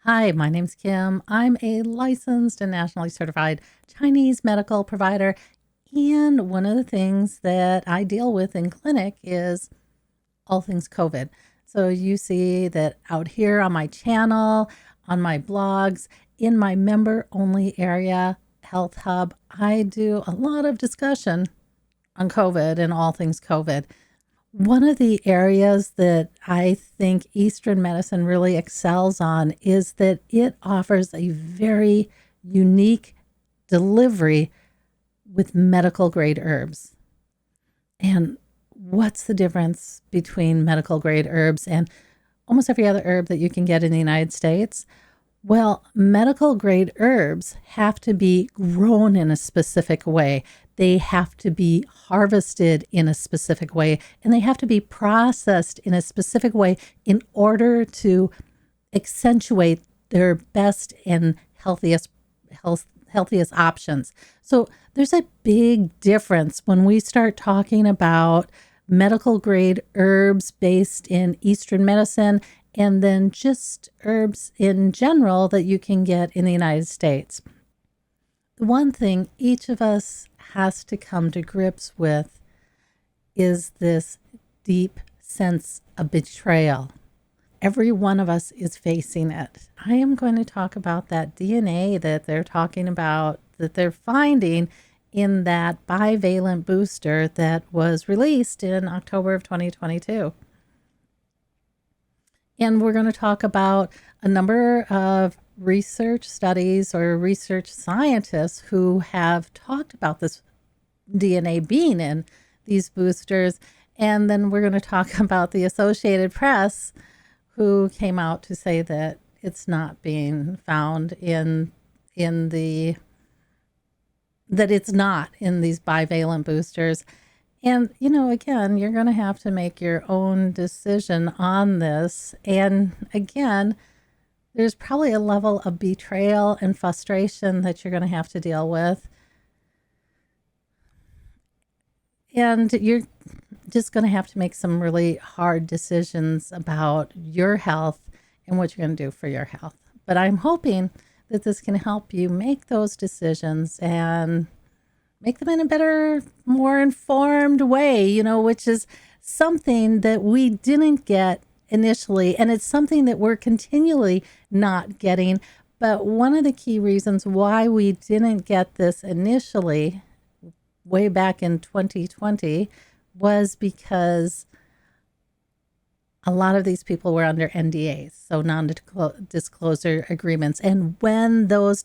Hi, my name's Kim. I'm a licensed and nationally certified Chinese medical provider. And one of the things that I deal with in clinic is all things COVID. So you see that out here on my channel, on my blogs, in my member only area, Health Hub, I do a lot of discussion on COVID and all things COVID. One of the areas that I think Eastern medicine really excels on is that it offers a very unique delivery with medical grade herbs. And what's the difference between medical grade herbs and almost every other herb that you can get in the United States? Well, medical grade herbs have to be grown in a specific way. They have to be harvested in a specific way, and they have to be processed in a specific way in order to accentuate their best and healthiest options. So there's a big difference when we start talking about medical grade herbs based in Eastern medicine and then just herbs in general that you can get in the United States. The one thing each of us has to come to grips with is this deep sense of betrayal. Every one of us is facing it. I am going to talk about that DNA that they're talking about, that they're finding in that bivalent booster that was released in October of 2022. And we're going to talk about a number of research studies or research scientists who have talked about this DNA being in these boosters. And then we're going to talk about the Associated Press, who came out to say that it's not being found that it's not in these bivalent boosters. And, again, you're going to have to make your own decision on this. And again, there's probably a level of betrayal and frustration that you're going to have to deal with. And you're just going to have to make some really hard decisions about your health and what you're going to do for your health. But I'm hoping that this can help you make those decisions and make them in a better, more informed way, which is something that we didn't get initially. And it's something that we're continually not getting. But one of the key reasons why we didn't get this initially, way back in 2020, was because a lot of these people were under NDAs, so non-disclosure agreements. And when those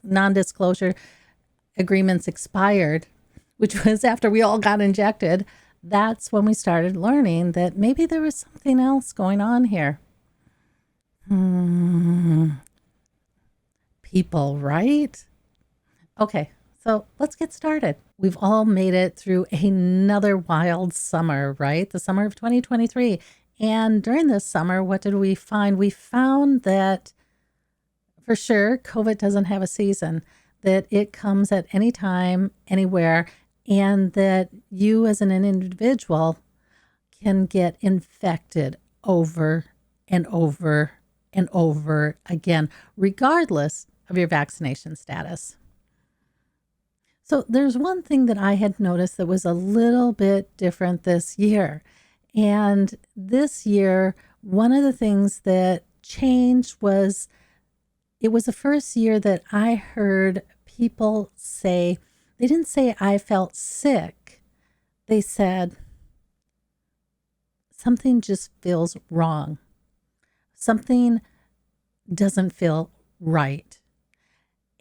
non-disclosure agreements expired, which was after we all got injected, that's when we started learning that maybe there was something else going on here. People, right? Okay, so let's get started. We've all made it through another wild summer, right? The summer of 2023. And during this summer, what did we find? We found that for sure, COVID doesn't have a season, that it comes at any time, anywhere, and that you as an individual can get infected over and over and over again, regardless of your vaccination status. So there's one thing that I had noticed that was a little bit different this year. And this year, one of the things that changed was it was the first year that I heard people say, they didn't say I felt sick. They said, something just feels wrong. Something doesn't feel right.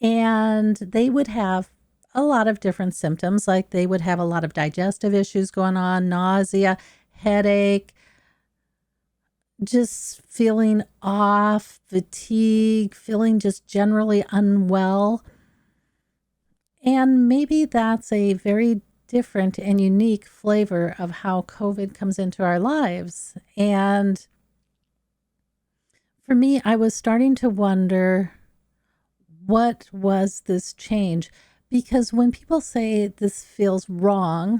And they would have a lot of different symptoms, like they would have a lot of digestive issues going on, nausea, headache, just feeling off, fatigue, feeling just generally unwell. And maybe that's a very different and unique flavor of how COVID comes into our lives. And for me, I was starting to wonder, what was this change? Because when people say this feels wrong,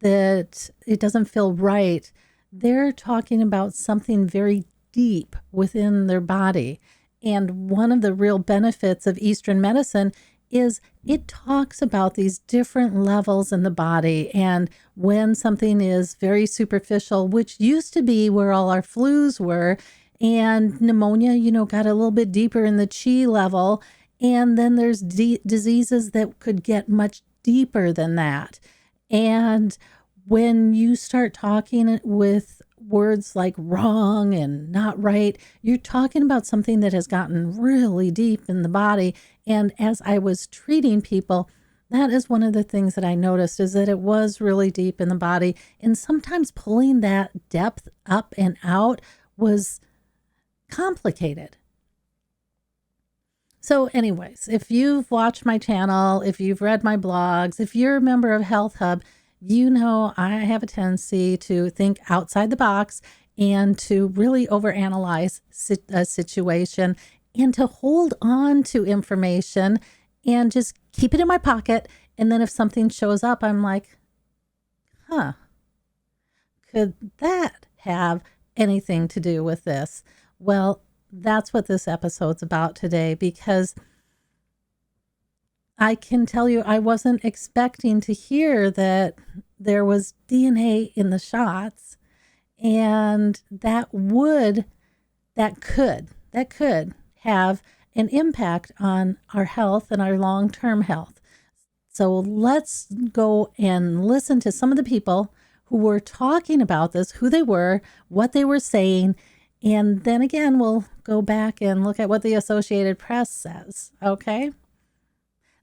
that it doesn't feel right, they're talking about something very deep within their body. And one of the real benefits of Eastern medicine is it talks about these different levels in the body. And when something is very superficial, which used to be where all our flus were, and pneumonia, got a little bit deeper in the chi level. And then there's diseases that could get much deeper than that. And when you start talking with words like wrong and not right, you're talking about something that has gotten really deep in the body. And as I was treating people, that is one of the things that I noticed, is that it was really deep in the body. And sometimes pulling that depth up and out was complicated. So anyways, if you've watched my channel, if you've read my blogs, if you're a member of Health Hub, I have a tendency to think outside the box and to really overanalyze a situation and to hold on to information and just keep it in my pocket. And then if something shows up, I'm like, could that have anything to do with this? Well, that's what this episode's about today, because I can tell you I wasn't expecting to hear that there was DNA in the shots, and that could have an impact on our health and our long-term health. So let's go and listen to some of the people who were talking about this, who they were, what they were saying, and then again, we'll go back and look at what the Associated Press says, okay?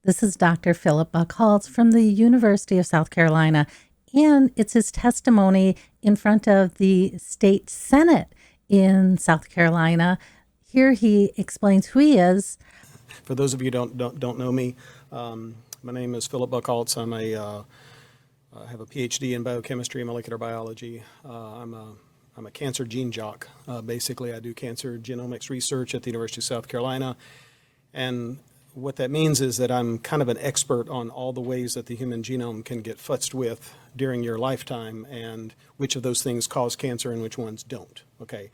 This is Dr. Phillip Buckhaults from the University of South Carolina, and it's his testimony in front of the state Senate in South Carolina. Here he explains who he is. For those of you who don't know me, my name is Phillip Buckhaults. I have a PhD in biochemistry and molecular biology. I'm a cancer gene jock. Basically, I do cancer genomics research at the University of South Carolina, and what that means is that I'm kind of an expert on all the ways that the human genome can get futzed with during your lifetime, and which of those things cause cancer and which ones don't. Okay,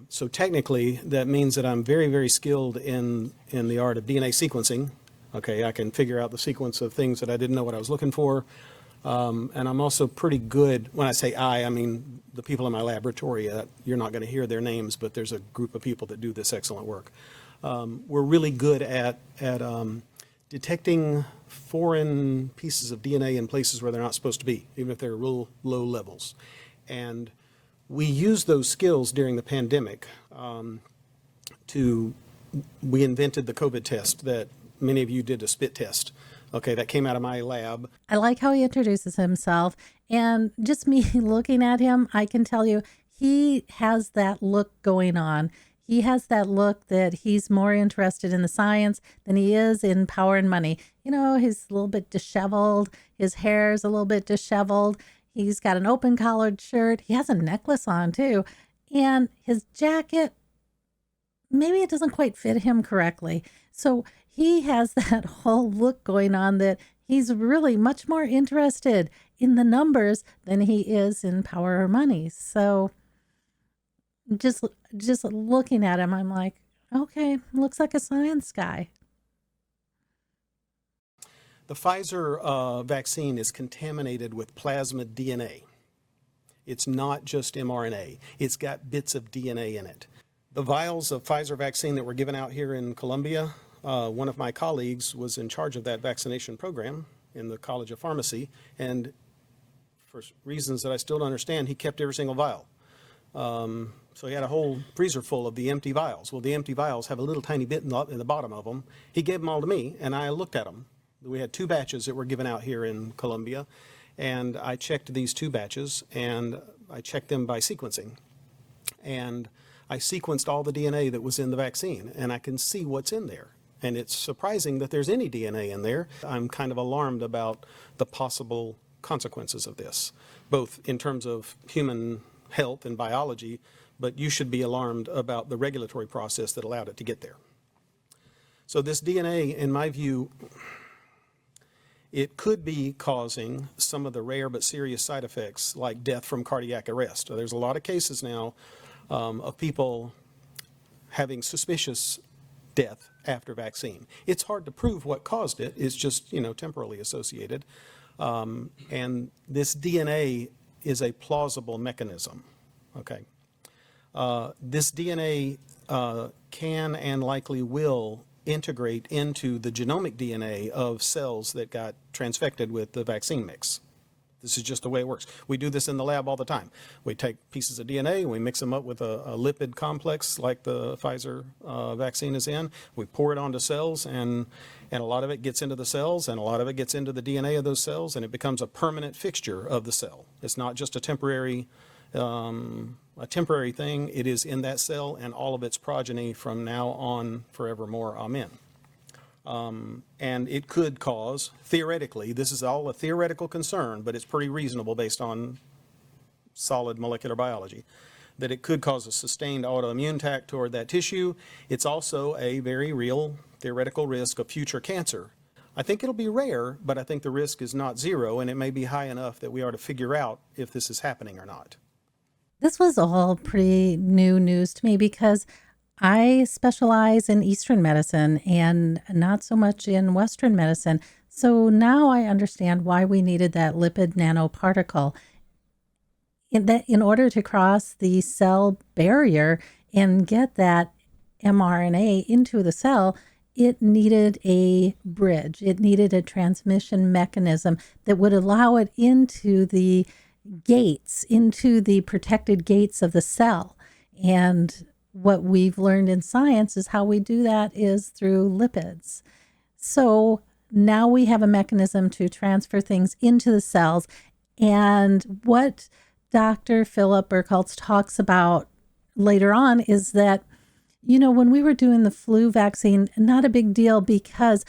so technically that means that I'm very, very skilled in the art of DNA sequencing. Okay, I can figure out the sequence of things that I didn't know what I was looking for. And I'm also pretty good, when I say I mean the people in my laboratory. You're not going to hear their names, but there's a group of people that do this excellent work. We're really good at detecting foreign pieces of DNA in places where they're not supposed to be, even if they're real low levels. And we used those skills during the pandemic. We invented the COVID test that many of you did, a spit test. Okay, that came out of my lab. I like how he introduces himself, and just me looking at him, I can tell you he has that look going on. He has that look that he's more interested in the science than he is in power and money. He's a little bit disheveled. His hair's a little bit disheveled. He's got an open collared shirt. He has a necklace on too. And his jacket, maybe it doesn't quite fit him correctly. So he has that whole look going on that he's really much more interested in the numbers than he is in power or money. So just looking at him, I'm like, okay, looks like a science guy. The Pfizer vaccine is contaminated with plasmid DNA. It's not just mRNA. It's got bits of DNA in it. The vials of Pfizer vaccine that were given out here in Columbia, one of my colleagues was in charge of that vaccination program in the College of Pharmacy, and for reasons that I still don't understand, he kept every single vial. So he had a whole freezer full of the empty vials. Well, the empty vials have a little tiny bit in the bottom of them. He gave them all to me, and I looked at them. We had 2 batches that were given out here in Columbia, and I checked these 2 batches, and I checked them by sequencing. And I sequenced all the DNA that was in the vaccine, and I can see what's in there. And it's surprising that there's any DNA in there. I'm kind of alarmed about the possible consequences of this, both in terms of human health and biology, but you should be alarmed about the regulatory process that allowed it to get there. So this DNA, in my view, it could be causing some of the rare but serious side effects like death from cardiac arrest. There's a lot of cases now of people having suspicious death after vaccine. It's hard to prove what caused it. It's just, temporally associated. And this DNA is a plausible mechanism, okay? This DNA can and likely will integrate into the genomic DNA of cells that got transfected with the vaccine mix. This is just the way it works. We do this in the lab all the time. We take pieces of DNA, we mix them up with a lipid complex like the Pfizer vaccine is in. We pour it onto cells, and a lot of it gets into the cells, and a lot of it gets into the DNA of those cells, and it becomes a permanent fixture of the cell. It's not just a temporary thing. It is in that cell and all of its progeny from now on forevermore. Amen. And it could cause, theoretically, this is all a theoretical concern, but it's pretty reasonable based on solid molecular biology, that it could cause a sustained autoimmune attack toward that tissue. It's also a very real theoretical risk of future cancer. I think it'll be rare, but I think the risk is not zero, and it may be high enough that we ought to figure out if this is happening or not. This was all pretty new news to me because I specialize in Eastern medicine and not so much in Western medicine. So now I understand why we needed that lipid nanoparticle in order to cross the cell barrier and get that mRNA into the cell. It needed a bridge. It needed a transmission mechanism that would allow it into the gates, into the protected gates of the cell. And what we've learned in science is how we do that is through lipids. So now we have a mechanism to transfer things into the cells. And what Dr. Phillip Buckhaults talks about later on is that, when we were doing the flu vaccine, not a big deal because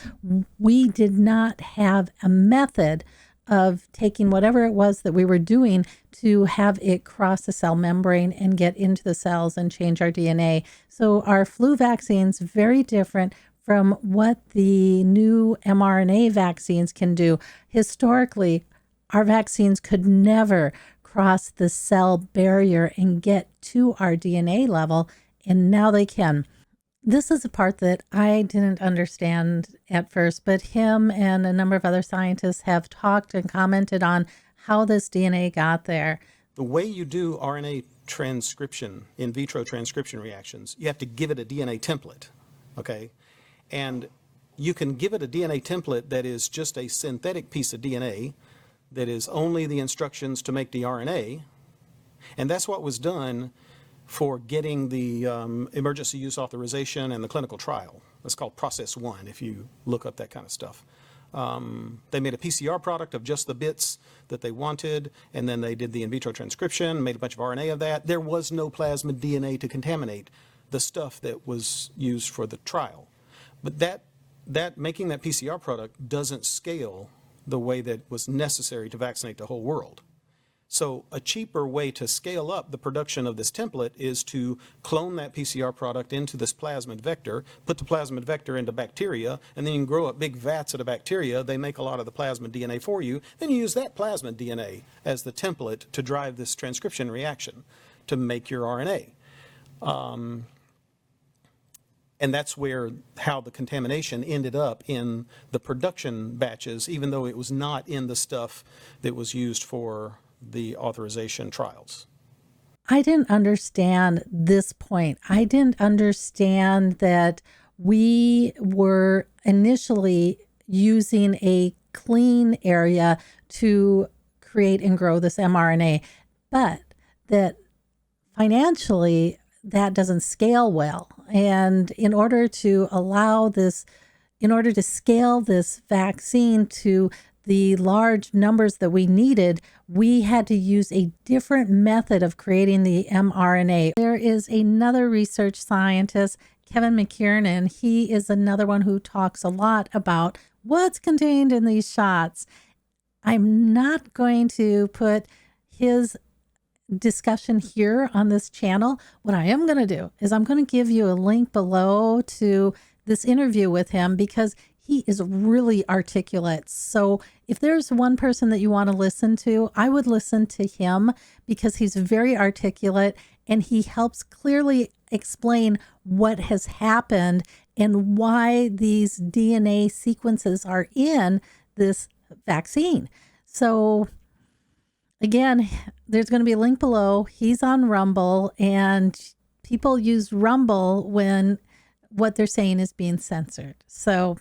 we did not have a method of taking whatever it was that we were doing to have it cross the cell membrane and get into the cells and change our DNA. So our flu vaccine's very different from what the new mRNA vaccines can do. Historically, our vaccines could never cross the cell barrier and get to our DNA level, and now they can. This is a part that I didn't understand at first, but him and a number of other scientists have talked and commented on how this DNA got there. The way you do RNA transcription, in vitro transcription reactions, you have to give it a DNA template, okay? And you can give it a DNA template that is just a synthetic piece of DNA that is only the instructions to make the RNA, and that's what was done for getting the emergency use authorization and the clinical trial. That's called process 1 if you look up that kind of stuff. They made a PCR product of just the bits that they wanted, and then they did the in vitro transcription, made a bunch of RNA of that. There was no plasmid DNA to contaminate the stuff that was used for the trial. But that making that PCR product doesn't scale the way that was necessary to vaccinate the whole world. So a cheaper way to scale up the production of this template is to clone that PCR product into this plasmid vector, put the plasmid vector into bacteria, and then you can grow up big vats of the bacteria. They make a lot of the plasmid DNA for you. Then you use that plasmid DNA as the template to drive this transcription reaction to make your RNA. And that's how the contamination ended up in the production batches, even though it was not in the stuff that was used for the authorization trials. I didn't understand this point. I didn't understand that we were initially using a clean area to create and grow this mRNA, but that financially that doesn't scale well. And in order to scale this vaccine to the large numbers that we needed, we had to use a different method of creating the mRNA. There is another research scientist, Kevin McKernan. He is another one who talks a lot about what's contained in these shots. I'm not going to put his discussion here on this channel. What I am going to do is I'm going to give you a link below to this interview with him because he is really articulate. So if there's one person that you want to listen to, I would listen to him because he's very articulate and he helps clearly explain what has happened and why these DNA sequences are in this vaccine. So again, there's going to be a link below. He's on Rumble, and people use Rumble when what they're saying is being censored. So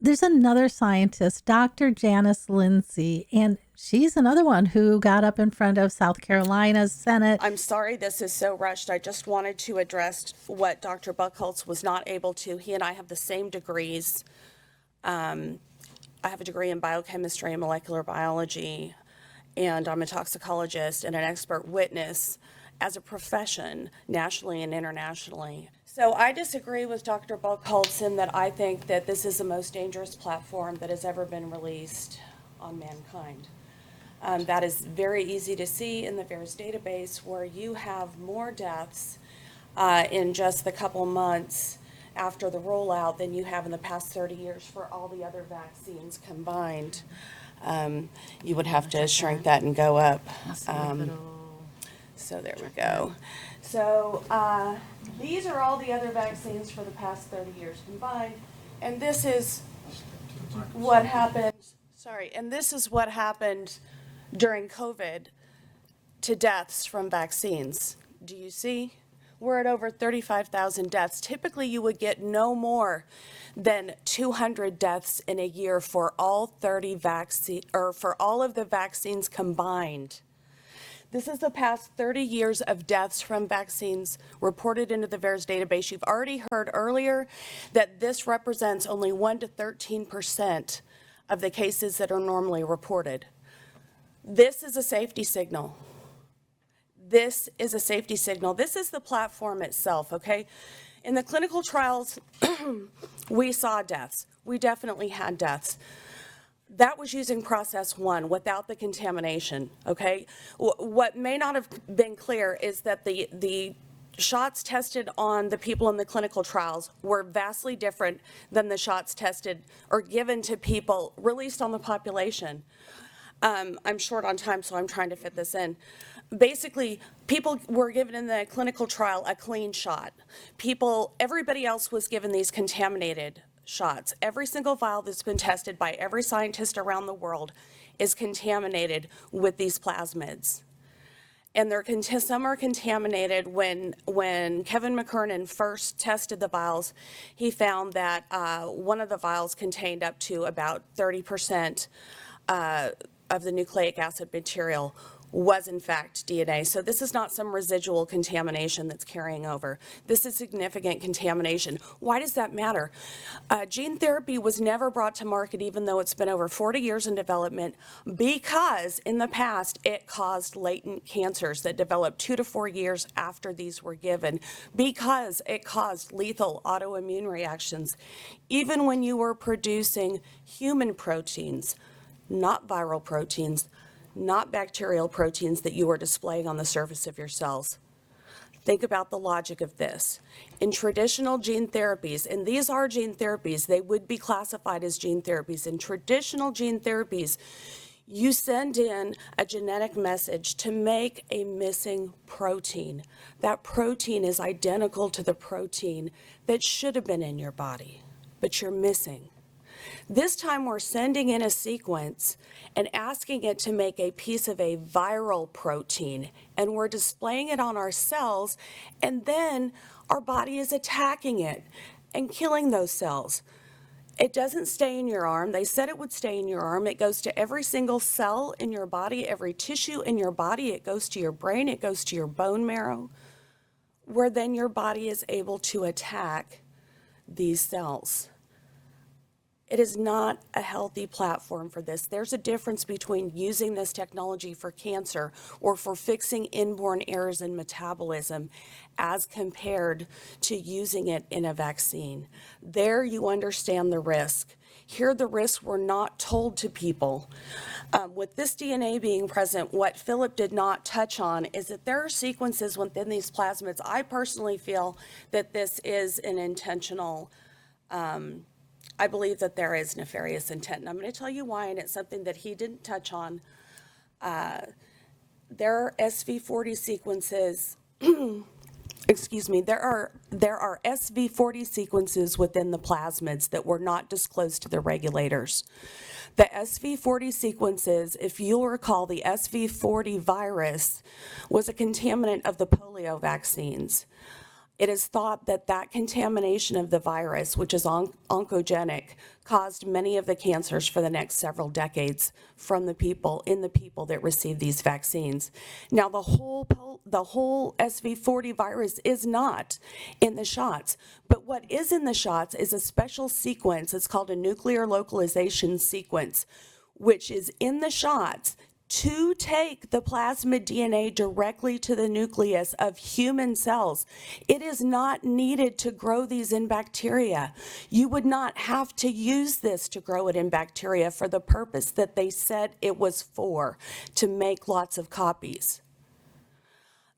there's another scientist, Dr. Janci Lindsey, and she's another one who got up in front of South Carolina's Senate. I'm sorry this is so rushed. I just wanted to address what Dr. Buckhaults was not able to. He and I have the same degrees. I have a degree in biochemistry and molecular biology, and I'm a toxicologist and an expert witness as a profession, nationally and internationally. So I disagree with Dr. Buckhaults in that I think that this is the most dangerous platform that has ever been released on mankind. That is very easy to see in the VAERS database, where you have more deaths in just the couple months after the rollout than you have in the past 30 years for all the other vaccines combined. You would have to shrink that and go up. So there we go. So these are all the other vaccines for the past 30 years combined. And this is what happened, and this is what happened during COVID to deaths from vaccines. Do you see? We're at over 35,000 deaths. Typically, you would get no more than 200 deaths in a year for all 30 vaccine, or for all of the vaccines combined. This is the past 30 years of deaths from vaccines reported into the VAERS database. You've already heard earlier that this represents only 1 to 13% of the cases that are normally reported. This is a safety signal. This is a safety signal. This is the platform itself, okay? In the clinical trials, we saw deaths. We definitely had deaths. That was using process 1 without the contamination, okay? What may not have been clear is that the shots tested on the people in the clinical trials were vastly different than the shots tested or given to people released on the population. I'm short on time, so I'm trying to fit this in. Basically, people were given in the clinical trial a clean shot. Everybody else was given these contaminated shots. Every single vial that's been tested by every scientist around the world is contaminated with these plasmids. And some are contaminated. When Kevin McKernan first tested the vials, he found that one of the vials contained up to about 30% of the nucleic acid material was in fact DNA. So this is not some residual contamination that's carrying over. This is significant contamination. Why does that matter? Gene therapy was never brought to market, even though it's been over 40 years in development, because in the past it caused latent cancers that developed 2 to 4 years after these were given, because it caused lethal autoimmune reactions. Even when you were producing human proteins, not viral proteins, not bacterial proteins that you are displaying on the surface of your cells. Think about the logic of this. In traditional gene therapies, and these are gene therapies, they would be classified as gene therapies. In traditional gene therapies, you send in a genetic message to make a missing protein. That protein is identical to the protein that should have been in your body, but you're missing. This time we're sending in a sequence and asking it to make a piece of a viral protein, and we're displaying it on our cells, and then our body is attacking it and killing those cells. It doesn't stay in your arm. They said it would stay in your arm. It goes to every single cell in your body, every tissue in your body. It goes to your brain. It goes to your bone marrow, where then your body is able to attack these cells. It is not a healthy platform for this. There's a difference between using this technology for cancer or for fixing inborn errors in metabolism as compared to using it in a vaccine. There you understand the risk. Here the risks were not told to people. With this DNA being present, what Phillip did not touch on is that there are sequences within these plasmids. I personally feel that this is an intentional I believe that there is nefarious intent, and I'm going to tell you why, and it's something that he didn't touch on. there are SV40 sequences, excuse me, there are SV40 sequences within the plasmids that were not disclosed to the regulators. The SV40 sequences, if you'll recall, the SV40 virus was a contaminant of the polio vaccines. It is thought that that contamination of the virus, which is oncogenic, caused many of the cancers for the next several decades from the people that received these vaccines. Now, the whole SV40 virus is not in the shots, but what is in the shots is a special sequence. It's called a nuclear localization sequence, which is in the shots to take the plasmid DNA directly to the nucleus of human cells. It is not needed to grow these in bacteria. You would not have to use this to grow it in bacteria for the purpose that they said it was for, to make lots of copies.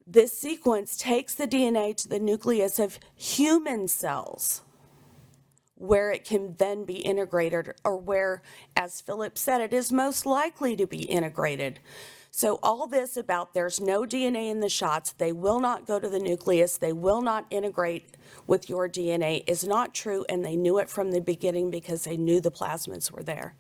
This sequence takes the DNA to the nucleus of human cells, where it can then be integrated, or where, as Phillip said, it is most likely to be integrated. So all this about there's no DNA in the shots, they will not go to the nucleus, they will not integrate with your DNA is not true, and they knew it from the beginning because they knew the plasmids were there.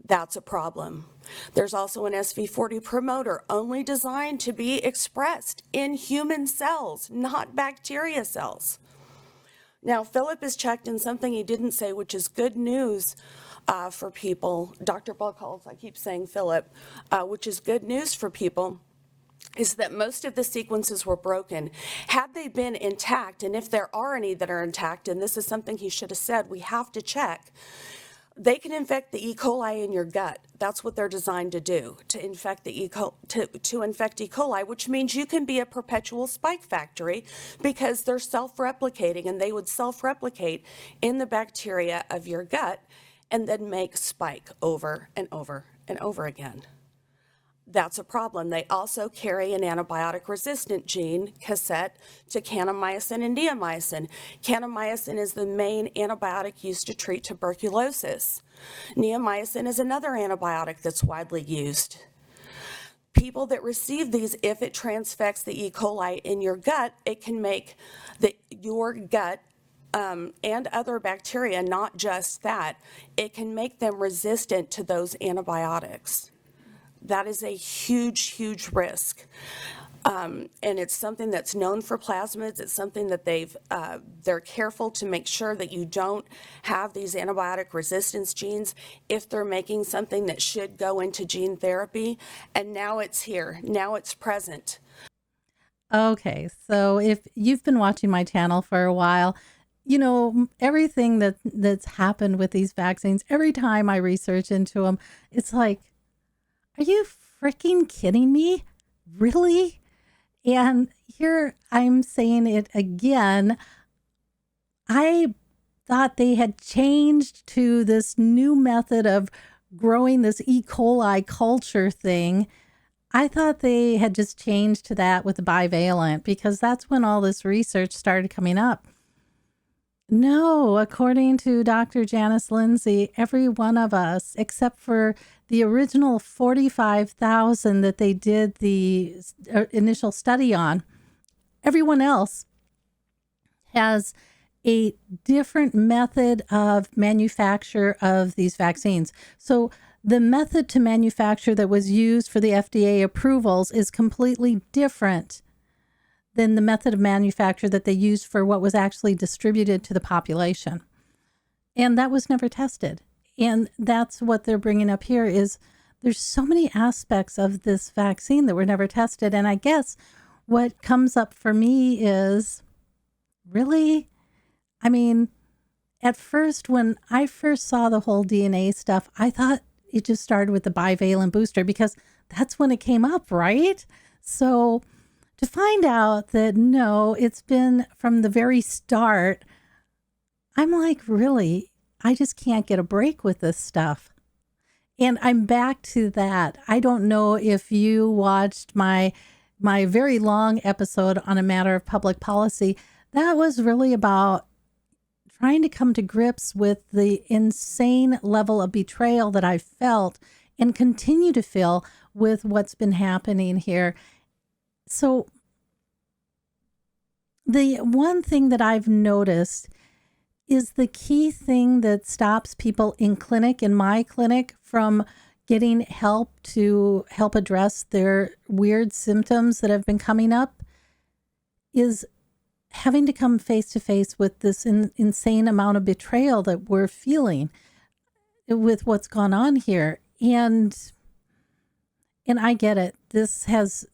That's a problem. There's also an SV40 promoter only designed to be expressed in human cells, not bacteria cells. Now, Phillip has checked in something he didn't say, which is good news for people. Dr. Buckhaults, I keep saying Phillip, which is good news for people, is that most of the sequences were broken. Had they been intact, and if there are any that are intact, and this is something he should have said, we have to check, they can infect the E. coli in your gut. That's what they're designed to do, to infect the to infect E. coli, which means you can be a perpetual spike factory because they're self-replicating, and they would self-replicate in the bacteria of your gut and then make spike over and over and over again. That's a problem. They also carry an antibiotic-resistant gene cassette to kanamycin and neomycin. Kanamycin is the main antibiotic used to treat tuberculosis. Neomycin is another antibiotic that's widely used. People that receive these, if it transfects the E. coli in your gut, it can make your gut and other bacteria, not just that, it can make them resistant to those antibiotics. That is a huge, huge risk. And it's something that's known for plasmids. It's something that they're careful to make sure that you don't have these antibiotic resistance genes if they're making something that should go into gene therapy. And now it's here. Now it's present. Okay, so if you've been watching my channel for a while, you know, everything that's happened with these vaccines, every time I research into them, it's like, are you freaking kidding me? Really? And here I'm saying it again. I thought they had changed to this new method of growing this E. coli culture thing. I thought they had just changed to that with the bivalent because that's when all this research started coming up. No, according to Dr. Janci Lindsey, every one of us, except for the original 45,000 that they did the initial study on, everyone else has a different method of manufacture of these vaccines. So the method to manufacture that was used for the FDA approvals is completely different than the method of manufacture that they used for what was actually distributed to the population. And that was never tested. And that's what they're bringing up here is there's so many aspects of this vaccine that were never tested. And I guess what comes up for me is, really? I mean, at first, when I first saw the whole DNA stuff, I thought it just started with the bivalent booster because that's when it came up, right? So to find out that no, it's been from the very start, I'm like, really, I just can't get a break with this stuff. And I'm back to that. I don't know if you watched my very long episode on a matter of public policy. That was really about trying to come to grips with the insane level of betrayal that I felt and continue to feel with what's been happening here. So the one thing that I've noticed is the key thing that stops people in my clinic, from getting help to help address their weird symptoms that have been coming up is having to come face to face with this insane amount of betrayal that we're feeling with what's gone on here. And I get it. This has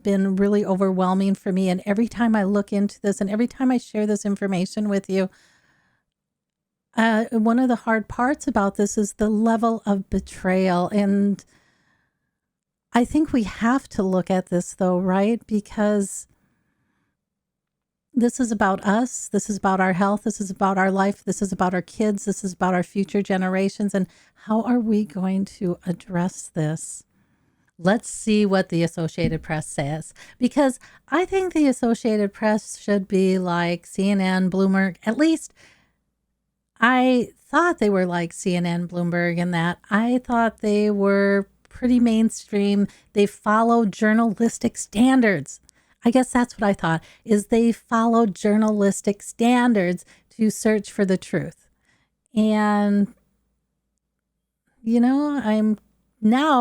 been really overwhelming for me. And every time I look into this and every time I share this information with you, one of the hard parts about this is the level of betrayal. And I think we have to look at this, though, right? Because this is about us. This is about our health. This is about our life. This is about our kids. This is about our future generations. And how are we going to address this? Let's see what the Associated Press says, because I think the Associated Press should be like CNN, Bloomberg. At least I thought they were like CNN, Bloomberg, in that I thought they were pretty mainstream. They follow journalistic standards. I guess that's what I thought, is they follow journalistic standards to search for the truth. And,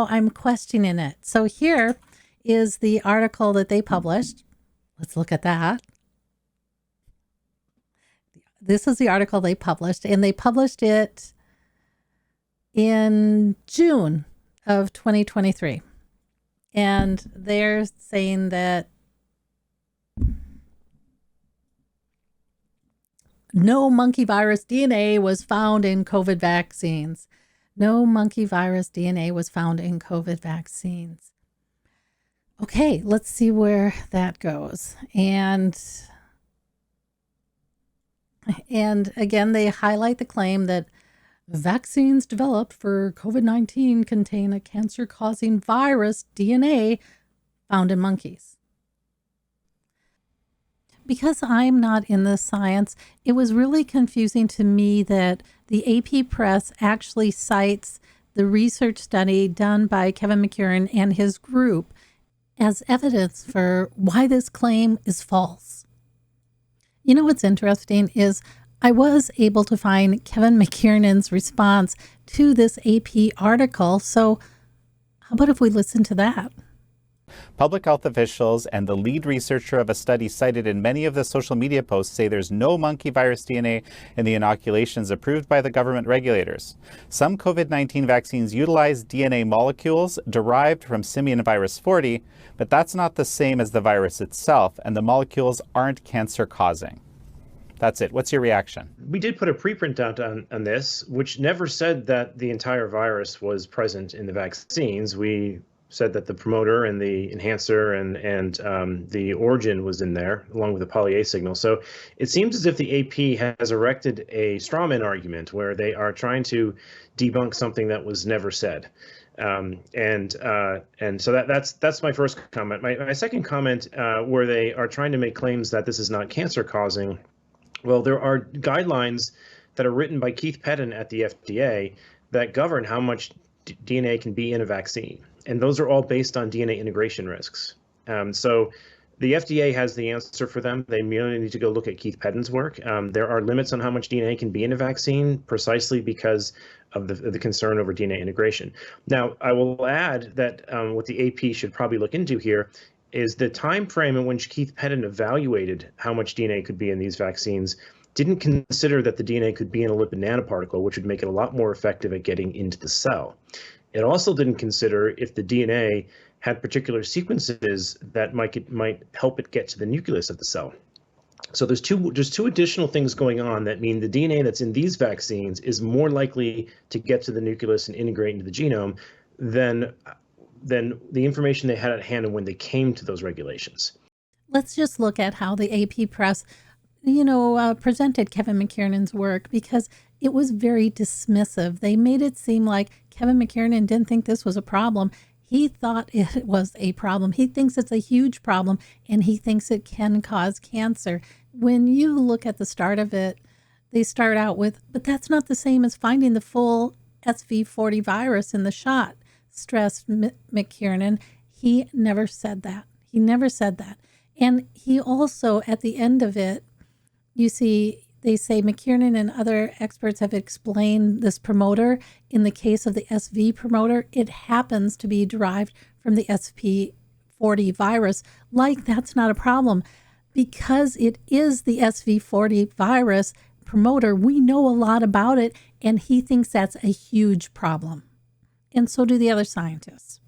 I'm questioning it. So here is the article that they published. Let's look at that. This is the article they published, and they published it in June of 2023. And they're saying that no monkey virus DNA was found in COVID vaccines. No monkey virus DNA was found in COVID vaccines. Okay, let's see where that goes. And again, they highlight the claim that vaccines developed for COVID-19 contain a cancer-causing virus DNA found in monkeys. Because I'm not in this science, it was really confusing to me that the AP Press actually cites the research study done by Kevin McKernan and his group as evidence for why this claim is false. You know what's interesting is I was able to find Kevin McKernan's response to this AP article. So how about if we listen to that? Public health officials and the lead researcher of a study cited in many of the social media posts say there's no monkey virus DNA in the inoculations approved by the government regulators. Some COVID-19 vaccines utilize DNA molecules derived from Simian virus 40, but that's not the same as the virus itself, and the molecules aren't cancer-causing. That's it. What's your reaction? We did put a preprint out on this, which never said that the entire virus was present in the vaccines. We said that the promoter and the enhancer and the origin was in there, along with the poly-A signal. So it seems as if the AP has erected a straw man argument where they are trying to debunk something that was never said. And so that's my first comment. My second comment, where they are trying to make claims that this is not cancer causing. Well, there are guidelines that are written by Keith Pettin at the FDA that govern how much DNA can be in a vaccine. And those are all based on DNA integration risks. So the FDA has the answer for them. They merely need to go look at Keith Pettin's work. There are limits on how much DNA can be in a vaccine precisely because of the concern over DNA integration. Now, I will add that what the AP should probably look into here is the time frame in which Keith Pettin evaluated how much DNA could be in these vaccines didn't consider that the DNA could be in a lipid nanoparticle, which would make it a lot more effective at getting into the cell. It also didn't consider if the DNA had particular sequences that might help it get to the nucleus of the cell. So there's two additional things going on that mean the DNA that's in these vaccines is more likely to get to the nucleus and integrate into the genome than the information they had at hand when they came to those regulations. Let's just look at how the AP Press, presented Kevin McKernan's work, because it was very dismissive. They made it seem like Kevin McKernan didn't think this was a problem. He thought it was a problem. He thinks it's a huge problem, and he thinks it can cause cancer. When you look at the start of it, they start out with, but that's not the same as finding the full SV40 virus in the shot. stressed McKernan. He never said that. He never said that. And he also, at the end of it, you see, they say McKernan and other experts have explained this promoter. In the case of the SV promoter, it happens to be derived from the SV40 virus. Like, that's not a problem. Because it is the SV40 virus promoter, we know a lot about it, and he thinks that's a huge problem. And so do the other scientists.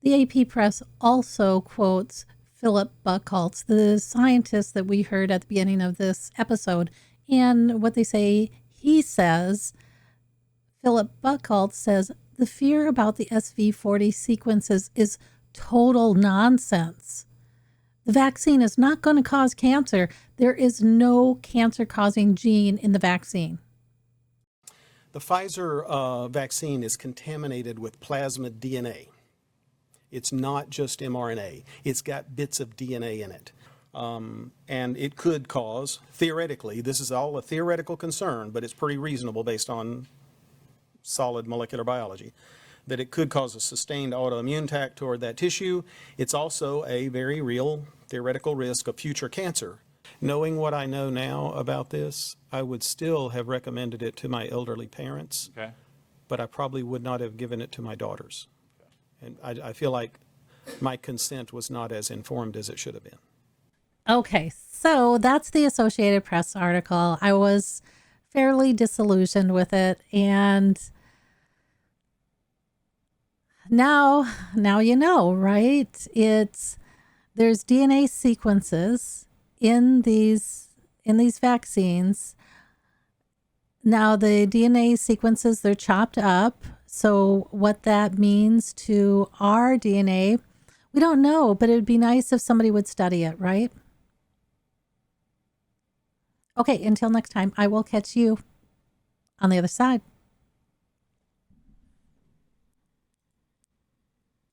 The AP Press also quotes Phillip Buckhaults, the scientist that we heard at the beginning of this episode. And what they say, he says, Phillip Buckhaults says, the fear about the SV40 sequences is total nonsense. The vaccine is not going to cause cancer. There is no cancer-causing gene in the vaccine. The Pfizer vaccine is contaminated with plasmid DNA. It's not just mRNA. It's got bits of DNA in it. And it could cause, theoretically, this is all a theoretical concern, but it's pretty reasonable based on solid molecular biology, that it could cause a sustained autoimmune attack toward that tissue. It's also a very real theoretical risk of future cancer. Knowing what I know now about this, I would still have recommended it to my elderly parents, Okay. but I probably would not have given it to my daughters. And I feel like my consent was not as informed as it should have been. Okay, so that's the Associated Press article. I was fairly disillusioned with it, and now you know, right? There's DNA sequences in these vaccines. Now the DNA sequences, they're chopped up. So what that means to our DNA, we don't know, but it would be nice if somebody would study it, right? Okay, until next time, I will catch you on the other side.